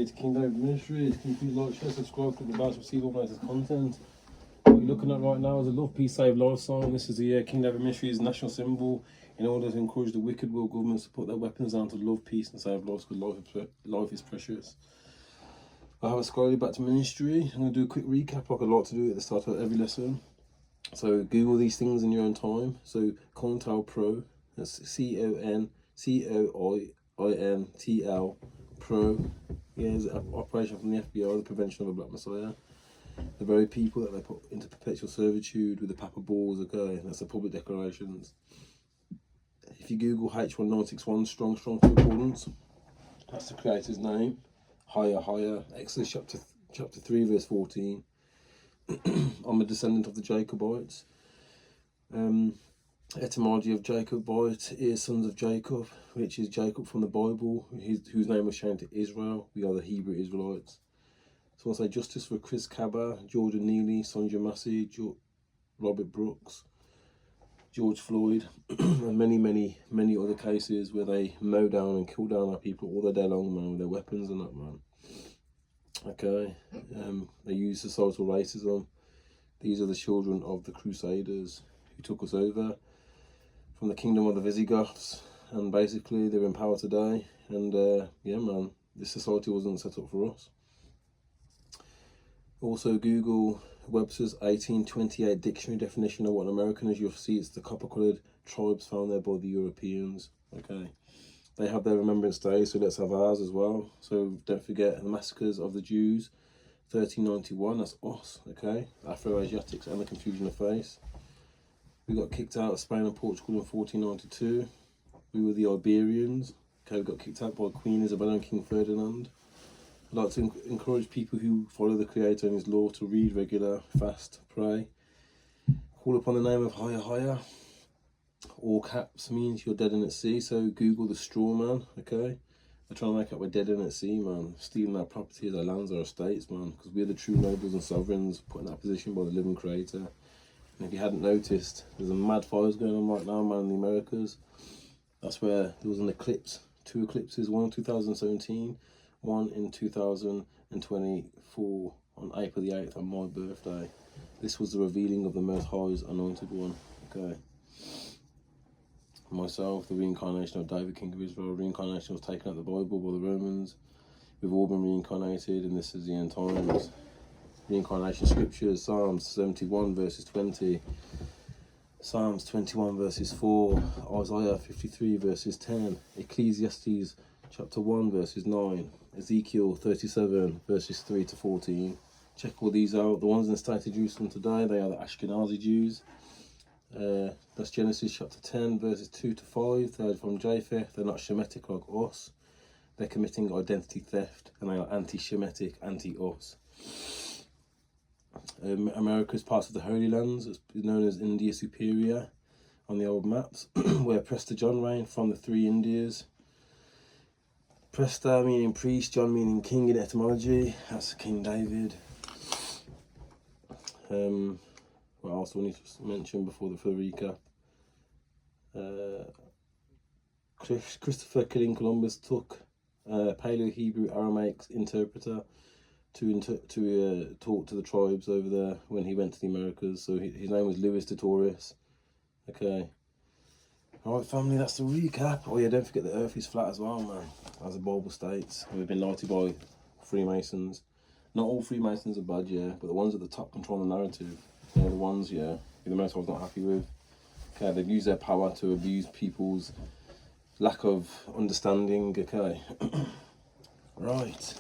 to King David Ministries. Can you please like, share, subscribe, click the bell to receive all latest content? What you're looking at right now is a Love, Peace, Save Life sign. This is the King David Ministries national symbol in order to encourage the wicked world governments to put their weapons down to love, peace and save lives, because life is precious. I have a scrolling back to ministry. I'm going to do a quick recap like I like to do at the start of every lesson. So Google these things in your own time. So COINTELPRO, that's COINTEL Pro. Yeah, it's an operation from the FBI, the prevention of a black messiah. The very people that they put into perpetual servitude with the Papa Balls, okay, that's the public declarations. If you Google H1961 strong to accordance, that's the creator's name. Higher, Exodus chapter 3 verse 14. I'm a descendant of the Jacobites. Etymology of Jacobite is sons of Jacob, which is Jacob from the Bible, whose name was changed to Israel. We are the Hebrew Israelites. So I'll say justice for Chris Cabba, Jordan Neely, Sonja Massey, Robert Brooks, George Floyd, and many other cases where they mow down and kill down our people all the day long, man, with their weapons and that, man. Okay, they use societal racism. These are the children of the Crusaders who took us over from the kingdom of the Visigoths, and basically they're in power today. And yeah, man, this society wasn't set up for us. Also Google Webster's 1828 dictionary definition of what an American is. You'll see it's the copper-coloured tribes found there by the Europeans. Okay, they have their Remembrance Day, so let's have ours as well. So don't forget the massacres of the Jews, 1391, that's us, okay? Afro-Asiatics and the confusion of face. We got kicked out of Spain and Portugal in 1492. We were the Iberians. Okay, we got kicked out by Queen Isabella and King Ferdinand. I'd like to encourage people who follow the Creator and His law to read regular, fast, pray. Call upon the name of Higher. All caps means you're dead in at sea, so Google the straw man, okay? They're trying to make up we're dead in at sea, man. Stealing our properties, our lands, our estates, man. Because we're the true nobles and sovereigns put in that position by the living Creator. And if you hadn't noticed, there's a mad fires going on right now, man, in the Americas. That's where there was an eclipse, 2 eclipses, one in 2017, one in 2024 on April the 8th on my birthday. This was the revealing of the Most High's anointed one, okay? Myself, the reincarnation of David, King of Israel, reincarnation was taken out of the Bible by the Romans. We've all been reincarnated, and this is the end times. Reincarnation scriptures, Psalms 71 verses 20, Psalms 21 verses 4, Isaiah 53 verses 10, Ecclesiastes chapter 1 verses 9, Ezekiel 37 verses 3 to 14. Check all these out. The ones in the state of Jerusalem today, they are the Ashkenazi Jews. That's Genesis chapter 10 verses 2 to 5. They're from Japheth. They're not Shemitic like us. They're committing identity theft, and they are anti-Shemitic, anti-us. America is part of the Holy Lands, it's known as India Superior on the old maps, where Prester John reigned from the 3 Indias. Prester meaning priest, John meaning king in etymology. That's King David. What else do I need to mention before the recap? Christopher Columbus took Paleo-Hebrew Aramaic interpreter to talk to the tribes over there when he went to the Americas. So his name was Louis de Torres. Okay. Alright family, that's the recap. Oh yeah, don't forget the earth is flat as well, man. As the Bible states. We've been lighted by Freemasons. Not all Freemasons are bad, yeah, but the ones at the top control the narrative. They're the ones, yeah, who the most I was not happy with. Okay, they've used their power to abuse people's lack of understanding, okay. Right.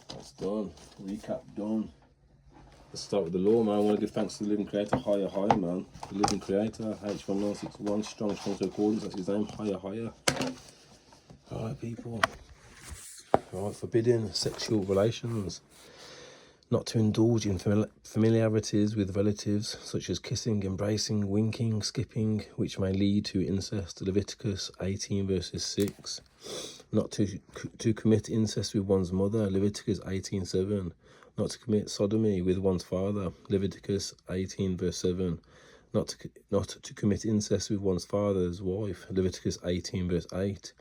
That's done. Recap done. Let's start with the law, man. I want to give thanks to the living Creator, Higher, man. The living Creator, H1961, strong to accordance. That's his name, Higher. Alright, people. Alright, forbidding sexual relations. Not to indulge in familiarities with relatives, such as kissing, embracing, winking, skipping, which may lead to incest. Leviticus 18 verses 6. Not to commit incest with one's mother. Leviticus 18:7. Not to commit sodomy with one's father. Leviticus 18 verse 7. not to commit incest with one's father's wife, Leviticus 18 verse 8,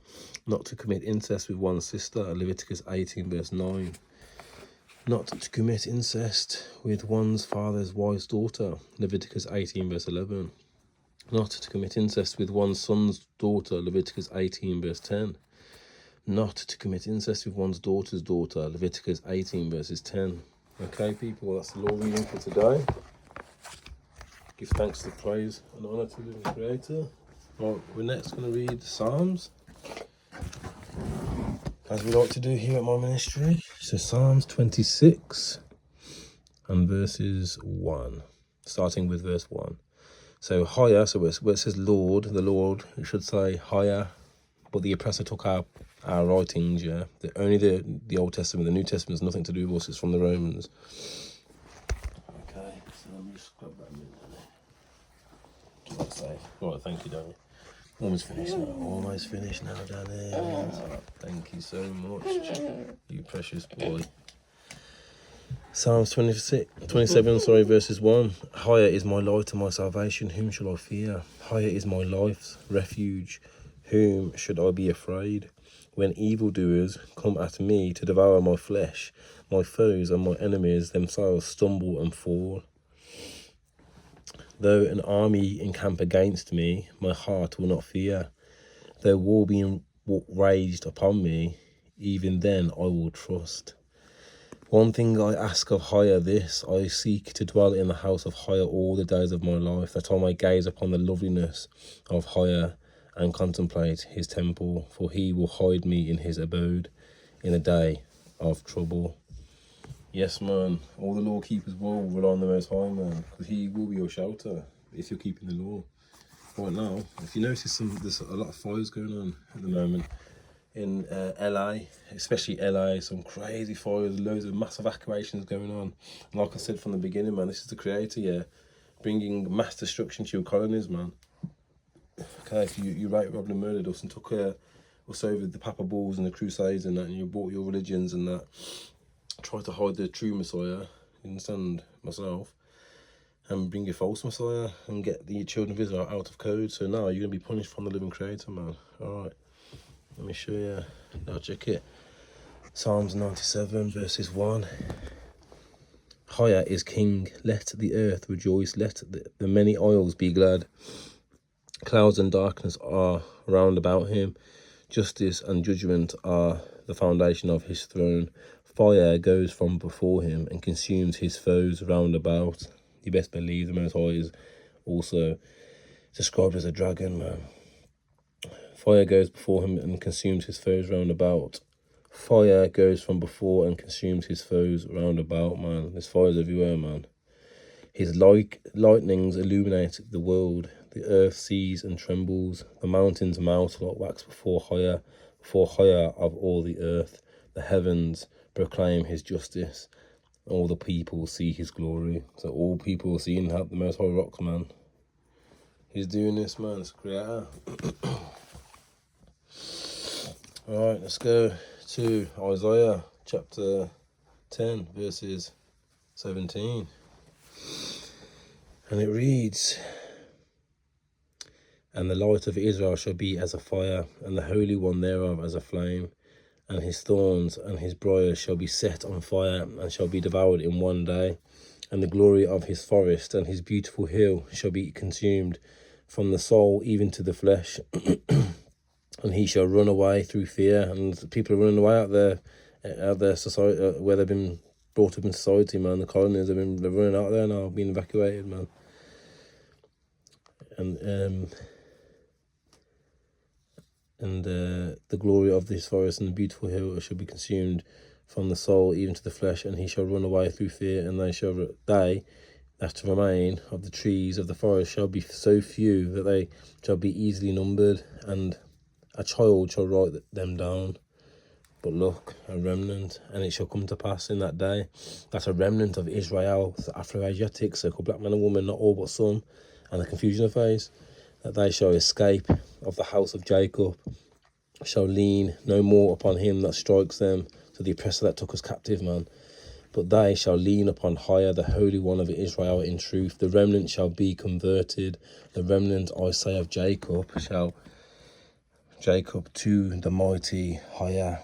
not to commit incest with one's sister, Leviticus 18 verse 9, not to commit incest with one's father's wife's daughter, Leviticus 18 verse 11, not to commit incest with one's son's daughter, Leviticus 18 verse 10, not to commit incest with one's daughter's daughter, Leviticus 18 verses 10. Okay, people, that's the law reading for today. Give thanks to praise and honour to the Creator. Right, we're next going to read Psalms, as we like to do here at my ministry. So Psalms 26 and verses 1, starting with verse 1. So higher, so where it says Lord, the Lord, it should say higher, but the oppressor took our writings, yeah. Only the Old Testament, the New Testament has nothing to do with us, it's from the Romans. Okay, so let me just grab that a minute. Right, thank you, Danny. Almost finished now. Almost finished now, Danny. Thank you so much, you precious boy. Psalms 27, verses 1. Higher is my light and my salvation, whom shall I fear? Higher is my life's refuge, whom should I be afraid? When evildoers come at me to devour my flesh, my foes and my enemies themselves stumble and fall. Though an army encamp against me, my heart will not fear. Though war be raged upon me, even then I will trust. One thing I ask of higher, this I seek, to dwell in the house of higher all the days of my life, that I may gaze upon the loveliness of higher and contemplate his temple, for he will hide me in his abode in a day of trouble. Yes, man, all the law keepers will rely on the Most High, man, because he will be your shelter if you're keeping the law. Right now, if you notice, there's a lot of fires going on at the moment in LA, especially LA, some crazy fires, loads of mass evacuations going on. And like I said from the beginning, man, this is the Creator, yeah, bringing mass destruction to your colonies, man. Okay, if you raped, robbed and murdered us and took us over the Papa Balls and the Crusades and that, and you bought your religions and that, try to hide the true Messiah, you understand, myself, and bring your false Messiah and get the children of Israel out of code. So now you're going to be punished from the living Creator, man. Alright, let me show you. Now check it. Psalms 97 verses 1. Higher is king, let the earth rejoice, let the many isles be glad. Clouds and darkness are round about him, justice and judgment are the foundation of his throne. Fire goes from before him and consumes his foes round about. You best believe the Most High is also described as a dragon, man. Fire goes before him and consumes his foes round about. Fire goes from before and consumes his foes round about, man. There's fires everywhere, man. His lightnings illuminate the world. The earth sees and trembles. The mountains melt like wax before higher of all the earth. The heavens proclaim his justice. All the people see his glory. So all people see and have the Most High rocks, man. He's doing this, man. It's a Creator. Alright, let's go to Isaiah chapter 10 verses 17. And it reads, and the light of Israel shall be as a fire, and the Holy One thereof as a flame. And his thorns and his briars shall be set on fire, and shall be devoured in one day. And the glory of his forest and his beautiful hill shall be consumed, from the soul even to the flesh. And he shall run away through fear. And people are running away out there society, where they've been brought up in society, man. The colonies, they're running out there now, being evacuated, man. And the glory of this forest and the beautiful hill shall be consumed, from the soul even to the flesh. And he shall run away through fear, and they that remain of the trees of the forest shall be so few that they shall be easily numbered, and a child shall write them down. But look, a remnant, and it shall come to pass in that day that a remnant of Israel, the Afro-Asiatic, so-called black men and women, not all but some, and the confusion of face, that they shall escape of the house of Jacob, shall lean no more upon him that strikes them, to the oppressor that took us captive, man. but they shall lean upon higher, the Holy One of Israel in truth. The remnant shall be converted. The remnant, I say, of Jacob shall Jacob to the mighty higher.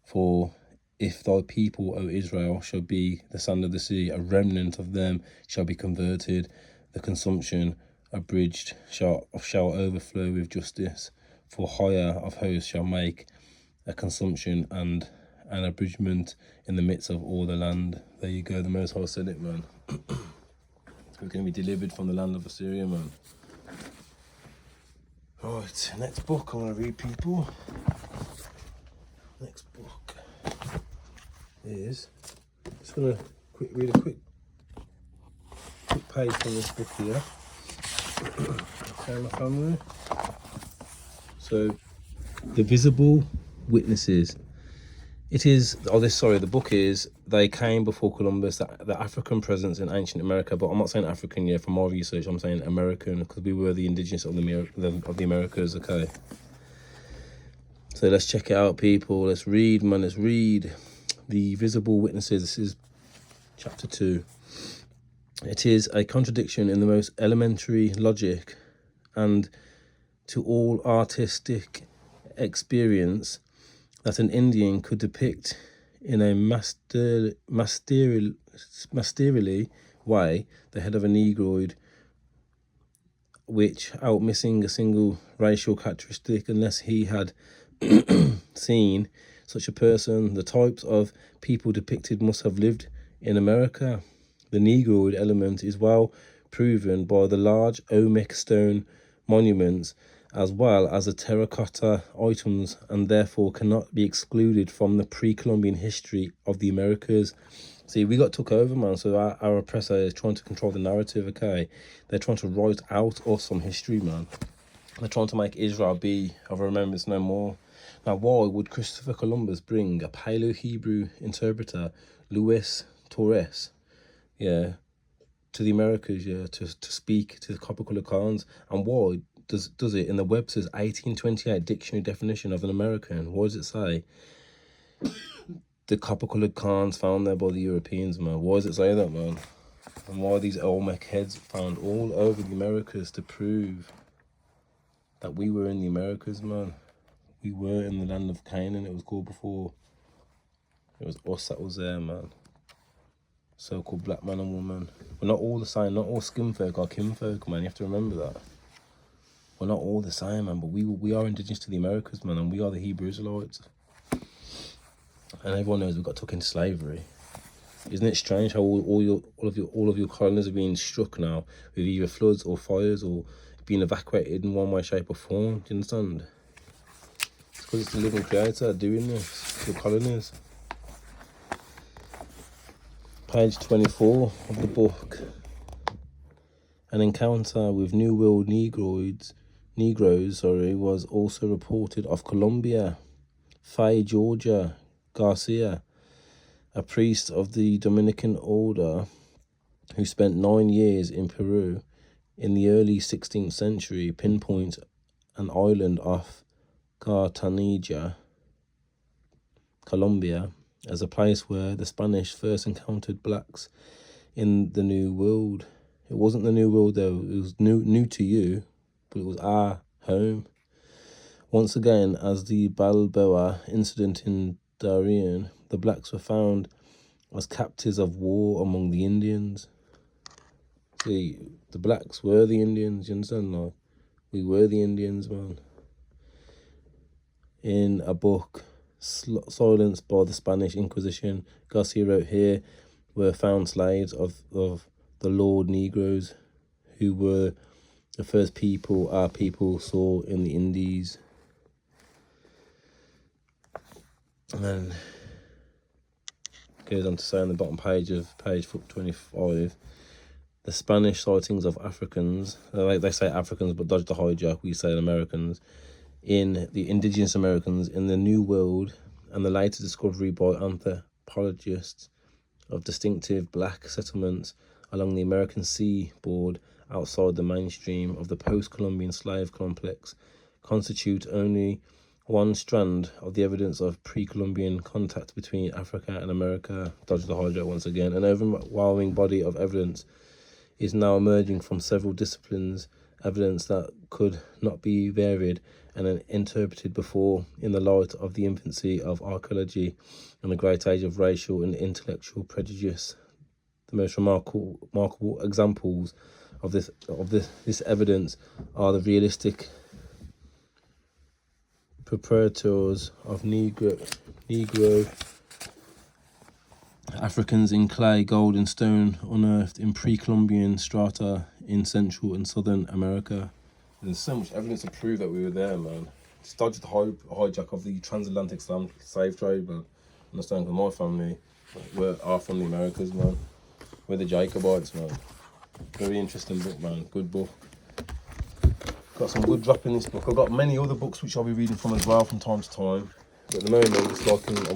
For if thy people, O Israel, shall be the sand of the sea, a remnant of them shall be converted. The consumption abridged shall overflow with justice. For higher of hosts shall make a consumption and an abridgment in the midst of all the land. There you go, the Most High said it, man. We're going to be delivered from the land of Assyria, man. Right, next book I'm going to read, people. Next book is, just going to read a quick page from this book here. Okay, my family. So, The Visible Witnesses. It is, the book is, they came before Columbus, the African presence in ancient America, but I'm not saying African yet from my research, I'm saying American, because we were the indigenous of the Americas, okay? So let's check it out, people. Let's read, man, let's read. The Visible Witnesses, this is chapter 2. It is a contradiction in the most elementary logic and to all artistic experience that an Indian could depict in a masterly way the head of a Negroid, which, out missing a single racial characteristic, unless he had seen such a person, the types of people depicted must have lived in America. The Negroid element is well proven by the large Olmec stone monuments as well as the terracotta items, and therefore cannot be excluded from the pre-Columbian history of the Americas. See, we got took over, man, so our oppressor is trying to control the narrative, okay? They're trying to write out us some history, man. They're trying to make Israel be of remembrance no more. Now, why would Christopher Columbus bring a Paleo-Hebrew interpreter, Luis Torres, to the Americas, to speak to the copper-coloured Khans? And why does it in the Webster's 1828 dictionary definition of an American? What does it say? The copper-coloured Khans found there by the Europeans, man. Why does it say that, man? And why are these Olmec heads found all over the Americas to prove that we were in the Americas, man? We were in the land of Canaan, it was called before. It was us that was there, man. So-called black man and woman. We're not all the same. Not all skin folk are kinfolk, man. You have to remember that. We're not all the same, man. But we are indigenous to the Americas, man, and we are the Hebrew Israelites. And everyone knows we got took into slavery. Isn't it strange how all of your colonies are being struck now with either floods or fires or being evacuated in one way, shape, or form? Do you understand? It's because it's the living creator doing this. Your colonies. Page 24 of the book. An encounter with New World Negroes was also reported off Colombia. Fay Georgia Garcia, a priest of the Dominican order who spent 9 years in Peru in the early 16th century, pinpoints an island off Cartagena, Colombia, as a place where the Spanish first encountered blacks in the New World. It wasn't the New World though, it was new to you, but it was our home. Once again, as the Balboa incident in Darien, the blacks were found as captives of war among the Indians. See, the blacks were the Indians, you understand? Like, we were the Indians, man. In a book, Silenced by the Spanish Inquisition, Garcia wrote, here were found slaves of the Lord Negroes, who were the first people our people saw in the Indies. And then goes on to say on the bottom page of page 25, the Spanish sightings of Africans, they say Africans, but dodge the hijack, we say Americans, in the indigenous Americans in the New World, and the later discovery by anthropologists of distinctive black settlements along the American seaboard outside the mainstream of the post-Columbian slave complex constitute only one strand of the evidence of pre-Columbian contact between Africa and America. Dodge the hydro once again. An overwhelming body of evidence is now emerging from several disciplines, evidence that could not be varied and interpreted before in the light of the infancy of archaeology and the great age of racial and intellectual prejudice. The most remarkable examples of this evidence are the realistic perpetrators of Negro Africans in clay, gold and stone unearthed in pre-Columbian strata in Central and Southern America. There's so much evidence to prove that we were there, man. Just dodged the hijack of the transatlantic slave trade, man. Understand, because my family are from the Americas, man. We're the Jacobites, man. Very interesting book, man. Good book. Got some good drop in this book. I've got many other books which I'll be reading from as well from time to time. But at the moment,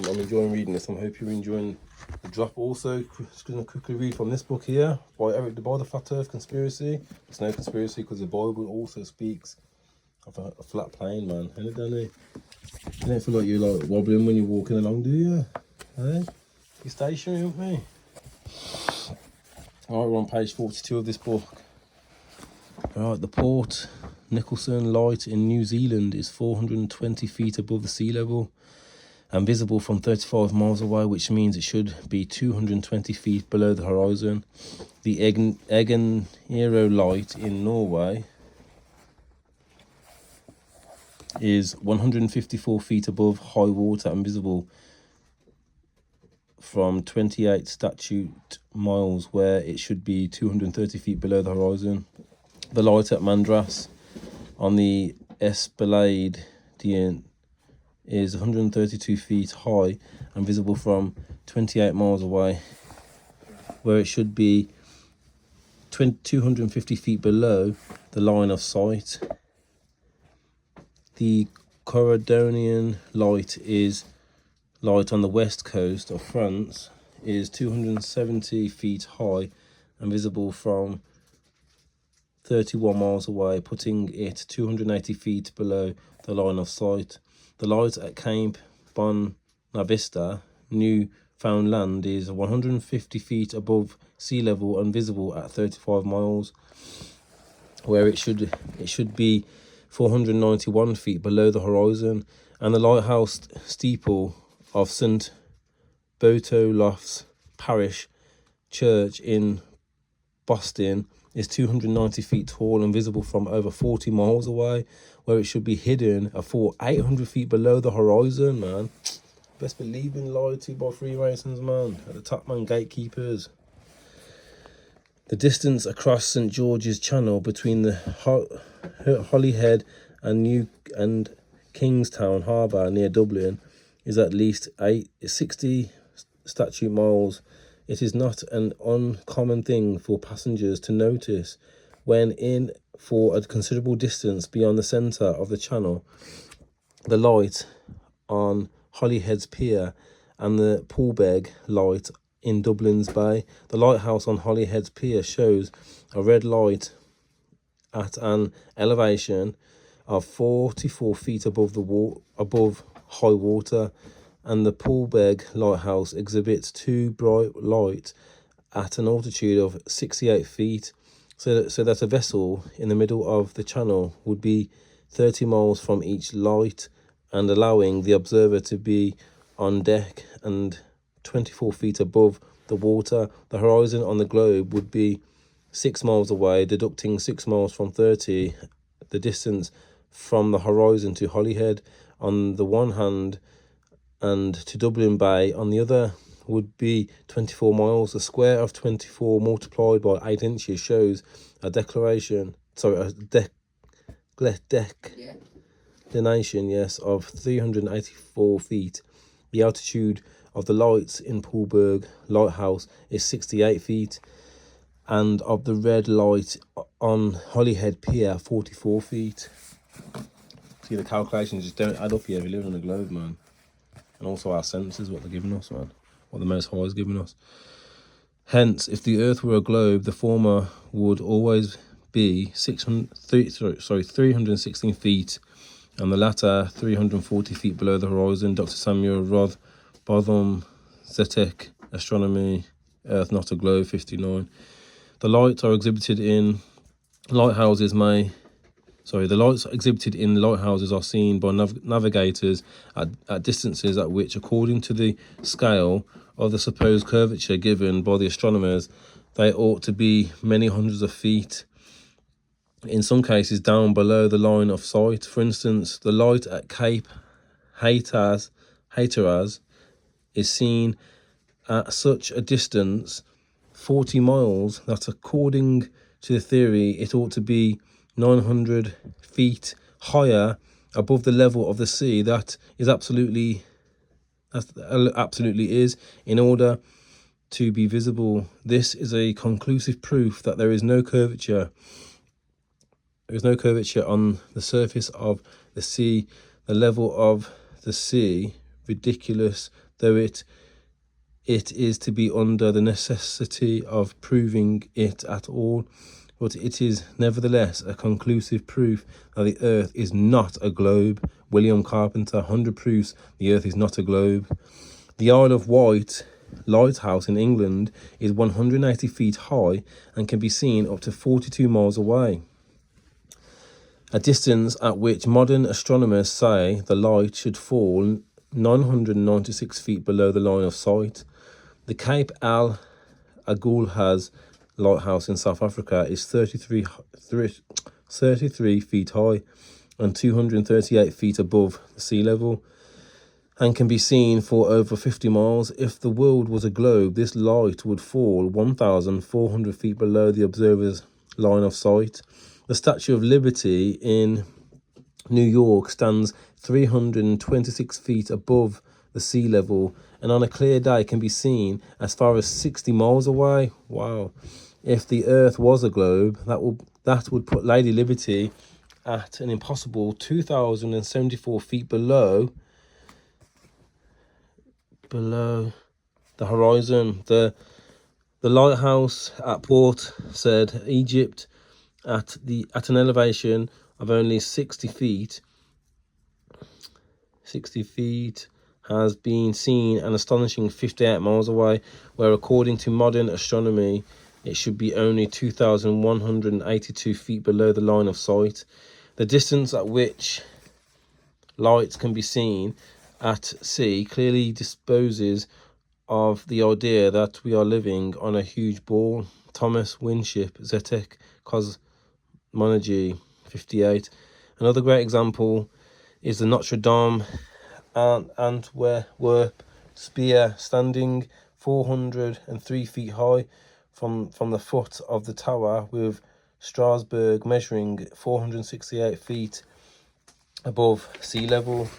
I'm enjoying reading this. I hope you're enjoying the drop. Also, just going to quickly read from this book here by Eric Dubois, The Flat Earth Conspiracy. It's no conspiracy because the Bible also speaks of a flat plane, man. Ain't it, Danny? You don't feel like you're like wobbling when you're walking along, do you? Hey? You're stationary, aren't we? Alright, we're on page 42 of this book. Alright, the Port Nicholson Light in New Zealand is 420 feet above the sea level and visible from 35 miles away, which means it should be 220 feet below the horizon. The Eganero Light in Norway is 154 feet above high water and visible from 28 statute miles, where it should be 230 feet below the horizon. The light at Madras on the Esplanadian is 132 feet high and visible from 28 miles away, where it should be 250 feet below the line of sight. The Corridonian light on the west coast of France is 270 feet high and visible from 31 miles away, putting it 280 feet below the line of sight. The light at Cape Bonavista, Newfoundland, is 150 feet above sea level and visible at 35 miles, where it should be 491 feet below the horizon. And the lighthouse steeple of St. Botolph's Parish Church in Boston is 290 feet tall and visible from over 40 miles away, where it should be hidden a full 800 feet below the horizon, man. Best believe in lied to by Freemasons, man. At the top, man, gatekeepers. The distance across St. George's Channel between the Holyhead and Kingstown Harbour near Dublin is at least 60 statute miles. It is not an uncommon thing for passengers to notice when in for a considerable distance beyond the centre of the channel the light on Holyhead's Pier and the Poolbeg light in Dublin's Bay. The lighthouse on Holyhead's Pier shows a red light at an elevation of 44 feet above high water, and the Poolbeg lighthouse exhibits two bright lights at an altitude of 68 feet, so that a vessel in the middle of the channel would be 30 miles from each light, and allowing the observer to be on deck and 24 feet above the water. The horizon on the globe would be 6 miles away, deducting 6 miles from 30, the distance from the horizon to Holyhead on the one hand and to Dublin Bay on the other would be 24 miles. The square of 24 multiplied by 8 inches shows a declination of 384 feet. The altitude of the lights in Poolbeg Lighthouse is 68 feet, and of the red light on Holyhead Pier, 44 feet. See, the calculations just don't add up here. We live on the globe, man. And also our senses, what they're giving us, man. What the Most High is giving us. Hence, if the Earth were a globe, the former would always be 316 feet and the latter 340 feet below the horizon. Dr. Samuel Roth Botham, Zetek, Astronomy, Earth Not a Globe, 59. The lights exhibited in lighthouses are seen by navigators at distances at which, according to the scale of the supposed curvature given by the astronomers, they ought to be many hundreds of feet, in some cases down below the line of sight. For instance, the light at Cape Hatteras is seen at such a distance, 40 miles, that according to the theory it ought to be 900 feet higher above the level of the sea. That absolutely is, in order to be visible. This is a conclusive proof that there is no curvature. There is no curvature on the surface of the sea. The level of the sea, ridiculous though it is to be under the necessity of proving it at all, but it is nevertheless a conclusive proof that the earth is not a globe. William Carpenter, 100 proofs the earth is not a globe. The Isle of Wight lighthouse in England is 180 feet high and can be seen up to 42 miles away, a distance at which modern astronomers say the light should fall 996 feet below the line of sight. The Cape Al Agulhas lighthouse in South Africa is 33 feet high and 238 feet above sea level, and can be seen for over 50 miles. If the world was a globe, this light would fall 1,400 feet below the observer's line of sight. The Statue of Liberty in New York stands 326 feet above the sea level, and on a clear day can be seen as far as 60 miles away. Wow. If the earth was a globe, that would put Lady Liberty at an impossible 2,074 feet below the horizon. The lighthouse at Port Said, Egypt, at an elevation of only 60 feet has been seen an astonishing 58 miles away, where according to modern astronomy it should be only 2,182 feet below the line of sight. The distance at which lights can be seen at sea clearly disposes of the idea that we are living on a huge ball. Thomas Winship, Zetek Cosmology, 58. Another great example is the Notre Dame Antwerp spire, standing 403 feet high from the foot of the tower, with Strasbourg measuring 468 feet above sea level.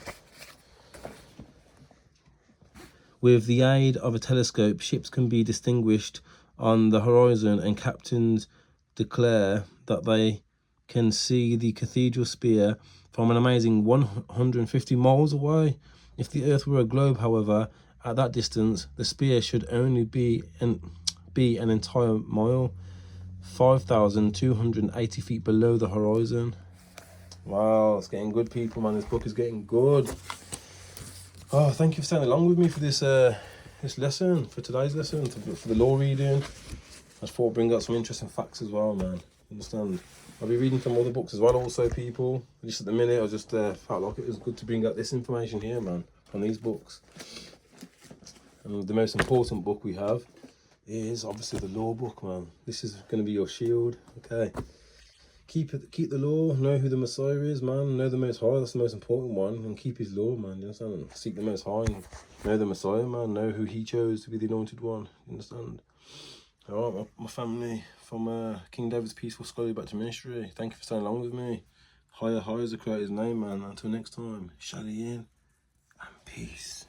With the aid of a telescope, ships can be distinguished on the horizon, and captains declare that they can see the cathedral spire from an amazing 150 miles away. If the earth were a globe, however, at that distance, the spire should only be an entire mile, 5,280 feet below the horizon. Wow, it's getting good, people, man. This book is getting good. Oh, thank you for staying along with me for this lesson, for today's lesson, for the law reading. I just thought I'd bring out some interesting facts as well, man. Understand? I'll be reading from other books as well, also, people. Just at the minute, I just felt like it was good to bring out this information here, man, from these books. And the most important book we have is obviously the law book, man. This is going to be your shield, okay? Keep the law, know who the Messiah is, man. Know the Most High, that's the most important one. And keep his law, man, you understand? Seek the Most High and know the Messiah, man. Know who he chose to be the anointed one, you understand? All right, my family, from King David's Peaceful Scholarly back to ministry, thank you for staying along with me. Higher is the Creator's name, man. Until next time, Shalom and peace.